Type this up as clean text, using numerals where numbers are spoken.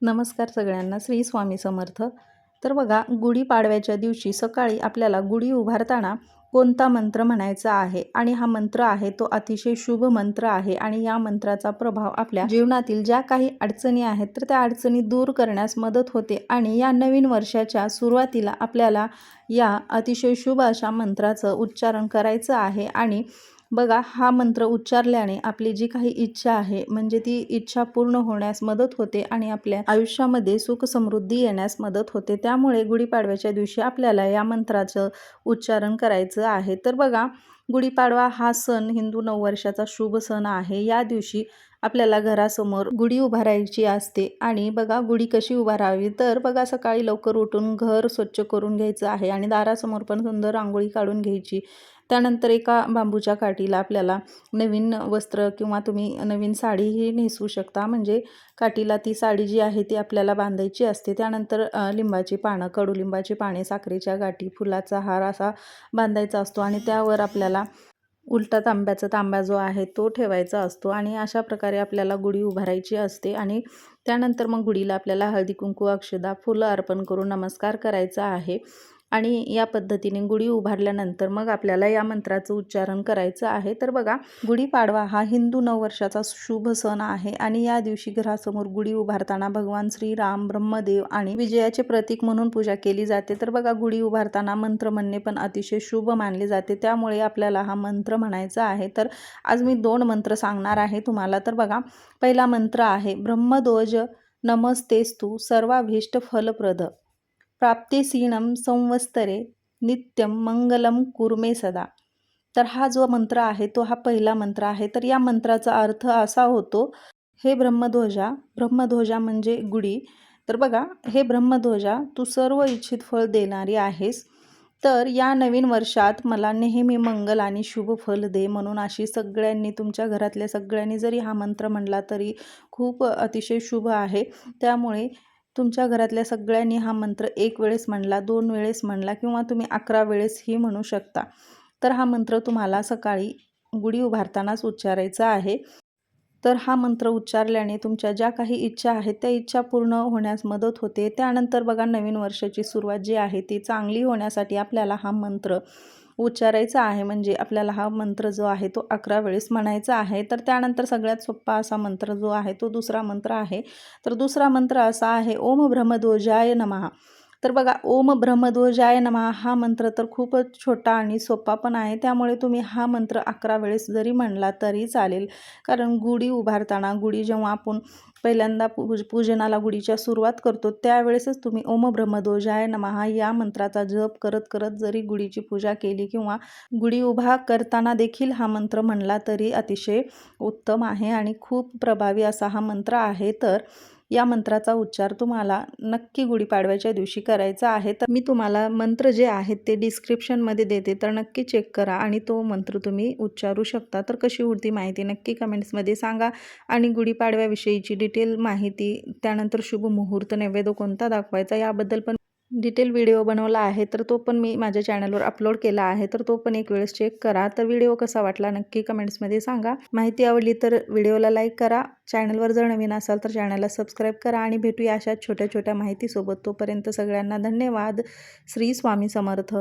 नमस्कार सगळ्यांना. श्री स्वामी समर्थ. तर बघा, गुढीपाडव्याच्या दिवशी सकाळी आपल्याला गुढी उभारताना कोणता मंत्र म्हणायचा आहे आणि हा मंत्र आहे तो अतिशय शुभ मंत्र आहे आणि या मंत्राचा प्रभाव आपल्या जीवनातील ज्या काही अडचणी आहेत तर त्या अडचणी दूर करण्यास मदत होते आणि या नवीन वर्षाच्या सुरुवातीला आपल्याला या अतिशय शुभ अशा मंत्राचं उच्चारण करायचं आहे. आणि बघा, हा मंत्र उच्चारल्याने आपली जी काही इच्छा आहे म्हणजे ती इच्छा पूर्ण होण्यास मदत होते आणि आपल्या आयुष्यामध्ये सुख समृद्धी येण्यास मदत होते. त्यामुळे गुढीपाडव्याच्या दिवशी आपल्याला या मंत्राचं उच्चारण करायचं आहे. तर बघा, गुढीपाडवा हा सण हिंदू नववर्षाचा शुभ सण आहे. या दिवशी आपल्याला घरासमोर गुढी उभारायची असते. आणि बघा, गुढी कशी उभारावी तर बघा, सकाळी लवकर उठून घर स्वच्छ करून घ्यायचं आहे आणि दारासमोर पण सुंदर रांगोळी काढून घ्यायची. त्यानंतर एका बांबूच्या काठीला आपल्याला नवीन वस्त्र किंवा तुम्ही नवीन साडीही नेसवू शकता. म्हणजे काठीला ती साडी जी आहे ती आपल्याला बांधायची असते. त्यानंतर लिंबाची पानं, कडुलिंबाची पाने, साखरेच्या गाठी, फुलाचा हार असा बांधायचा असतो आणि त्यावर आपल्याला उलटा तांबा जो आहे तो ठेवायचा असतो आणि अशा प्रकारे आपल्याला गुढी उभारायची असते. आणि त्यानंतर मग गुढीला आपल्याला हळदी कुंकू, अक्षदा, फुलं अर्पण करून नमस्कार करायचा आहे. आणि या पद्धतीने गुढी उभारल्यानंतर मग आपल्याला या मंत्राचं उच्चारण करायचं आहे. तर बघा, गुढीपाडवा हा हिंदू नववर्षाचा शुभ सण आहे आणि या दिवशी घरासमोर गुढी उभारताना भगवान श्रीराम, ब्रह्मदेव आणि विजयाचे प्रतीक म्हणून पूजा केली जाते. तर बघा, गुढी उभारताना मंत्र म्हणणे पण अतिशय शुभ मानले जाते. त्यामुळे आपल्याला हा मंत्र म्हणायचा आहे. तर आज मी 2 मंत्र सांगणार आहे तुम्हाला. तर बघा, पहिला मंत्र आहे ब्रह्मध्वज नमस्तेस्तु सर्वाभीष्ट फलप्रद प्राप्तिसीनं संवत्सरे नित्यं मंगलम कुर्मे सदा. तर हा जो मंत्र आहे तो हा पहिला मंत्र आहे. तर या मंत्राचा अर्थ असा होतो, हे ब्रह्मध्वजा म्हणजे गुढी. तर बघा, हे ब्रह्मध्वजा तू सर्व इच्छित फळ देणारी आहेस. तर या नवीन वर्षात मला नेहमी मंगल आणि शुभ फल दे. म्हणून अशी सगळ्यांनी, तुमच्या घरातल्या सगळ्यांनी जरी हा मंत्र म्हणला तरी खूप अतिशय शुभ आहे. त्यामुळे तुमच्या घरातल्या सगळ्यांनी हा मंत्र 1 वेळेस म्हणला, 2 वेळेस म्हणला किंवा तुम्ही 11 वेळेसही म्हणू शकता. तर हा मंत्र तुम्हाला सकाळी गुढी उभारतानाच उच्चारायचा आहे. तर हा मंत्र उच्चारल्याने तुमच्या ज्या काही इच्छा आहेत त्या इच्छा पूर्ण होण्यास मदत होते. त्यानंतर बघा, नवीन वर्षाची सुरुवात जी आहे ती चांगली होण्यासाठी आपल्याला हा मंत्र उच्चारायचा आहे. म्हणजे आपल्याला हा मंत्र जो आहे तो 11 वेळेस म्हणायचा आहे. तर त्यानंतर सगळ्यात सोपा असा मंत्र जो आहे तो दुसरा मंत्र आहे. तर दुसरा मंत्र असा आहे ओम ब्रह्मध्वजाय नमः. तर बघा, ओम ब्रह्मध्वजाय नमः हा मंत्र तर खूपच छोटा आणि सोपा पण आहे. त्यामुळे तुम्ही हा मंत्र 11 वेळेस जरी म्हणला तरी चालेल. कारण गुढी उभारताना, गुढी जेव्हा आपण पहिल्यांदा पूजनाला गुढीच्या सुरुवात करतो त्यावेळेसच तुम्ही ओम ब्रह्मध्वजाय नमः या मंत्राचा जप करत करत जरी गुढीची पूजा केली किंवा गुढी उभा करताना देखील हा मंत्र म्हणला तरी अतिशय उत्तम आहे आणि खूप प्रभावी असा हा मंत्र आहे. तर या मंत्राचा उच्चार तुम्हाला नक्की गुढीपाडव्याच्या दिवशी करायचा आहे. तर मी तुम्हाला मंत्र जे आहेत ते डिस्क्रिप्शनमध्ये देते, तर नक्की चेक करा आणि तो मंत्र तुम्ही उच्चारू शकता. तर कशी उरती माहिती नक्की कमेंट्समध्ये सांगा. आणि गुढीपाडव्याविषयीची डिटेल माहिती, त्यानंतर शुभ मुहूर्त, नैवेद्य कोणता दाखवायचा याबद्दल पण डिटेल व्हिडिओ बनवला आहे. तर तो पण मी माझ्या चॅनलवर अपलोड केला आहे. तर तो पण एक वेळेस चेक करा. तर व्हिडिओ कसा वाटला नक्की कमेंट्समध्ये सांगा. माहिती आवडली तर व्हिडिओला लाईक करा. चॅनलवर जर नवीन असाल तर चॅनलला सबस्क्राईब करा आणि भेटूया अशा छोट्या छोट्या माहितीसोबत. तोपर्यंत सगळ्यांना धन्यवाद. श्री स्वामी समर्थ.